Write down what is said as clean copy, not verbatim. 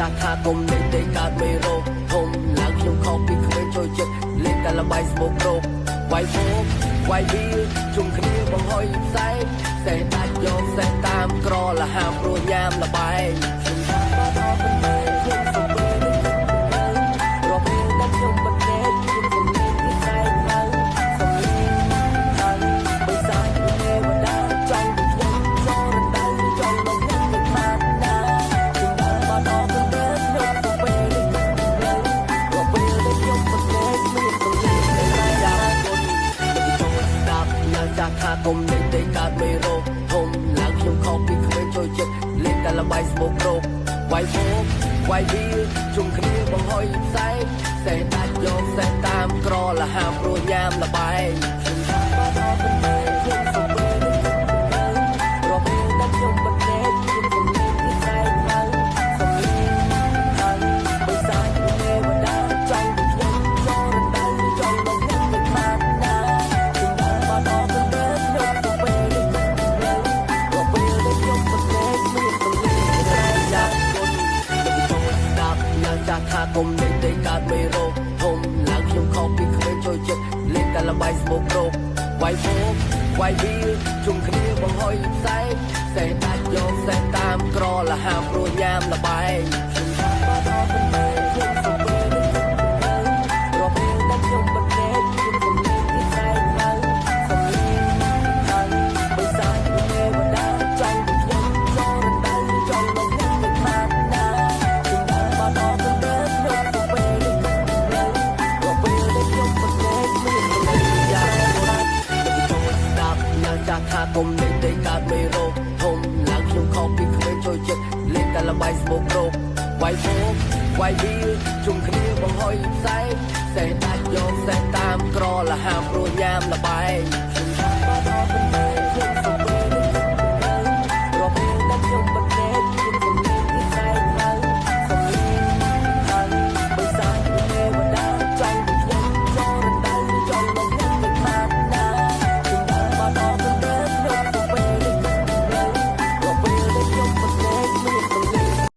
ចាស់ថាគុំលេងទេកើតមេរោគធំឡើងខ្ញុំខកពីក្មេងចូលចិត្តលេងតែល្បែងស្មោកគ្រោកវាយភោគវាយវាជុំគ្នាបង្ហុយផ្សែងសេះដាច់យកសេះតាមក្រលហាមព្រោះញ៉ាំល្បែងខ្ញុំថាដល់ប៉ុណ្ណេះខ្ញុំសុំពេលរកពេលដែលខ្ញុំមិនដេកខ្ញុំសុំលេងពីខែខាងសុំលេងខាងបីសាយទេវតាចង់ខ្ញុំចូលរំដៅចូលមកខ្ញុំមិនបានណាខ្ញុំថាដល់ប៉ុណ្ណេះខ្ញុំសុំពេលរកពេលដែលខ្ញុំមិនដេកមានសុំលេងតែយ៉ាគុណស្ដាប់ឡើងចាស់ថាគុំលេងទេកើតមេរោគធំឡើងខ្ញុំខកពីក្មេងចូលចិត្តលេងតែល្បែងស្មោកគ្រោកវាយភោគវាយវាជុំគ្នាបង្ហុយផ្សែងសេះដាច់យកសេះតាមក្រលហាមព្រោះញ៉ាំល្បែងខ្ញុំថាដល់ប៉ុណ្ណេះខ្ញុំសុំពេលរកពេលដែលខ្ញុំមិនដេកខ្ញុំសុំលេងពីខែខាងសុំលេងខាងបីសាយទេវតាចង់ខ្ញុំចូលរំដៅចូលមកខ្ញុំមិនបានណាខ្ញុំថាដល់ប៉ុណ្ណេះខ្ញុំសុំពេលរកពេលដែលខ្ញុំមិនដេកមានសុំលេងតែយ៉ាគុណស្ដាប់ឡើងចាស់ថាគុំលេងទេកើតមេរោគធំឡើងខ្ញុំខកពីក្មេងចូលចិត្តលេងតែល្បែងស្មោកគ្រោកវាយភោគវាយវាជុំគ្នាបង្ហុយផ្សែងសេះដាច់យកសេះតាមក្រលហាមព្រោះញ៉ាំល្បែងខ្ញុំថាដល់ប៉ុណ្ណេះខ្ញុំសុំពេលរកពេលដែលខ្ញុំមិនដេកខ្ញុំសុំលេងពីខែខាងសុំលេងខាងបីសាយទេវតាចង់ខ្ញុំចូលរំដៅចូលមកខ្ញុំមិនបានណាខ្ញុំថាដល់ប៉ុណ្ណេះខ្ញុំសុំពេលរកពេលដែលខ្ញុំមិនដេកមានលេងយ៉ាងណាស្ដាប់ឡើងចាស់ថាគុំលេងទេកើតមេរោគធំឡើងខ្ញុំខកពីក្មេងចូលចិត្តលេងតែល្បែងស្មោកគ្រោកវាយភោគវាយវាជុំគ្នាបង្ហុយផ្សែងសេះដាច់យកសេះតាមក្រលហាមព្រោះញ៉ាំល្បែង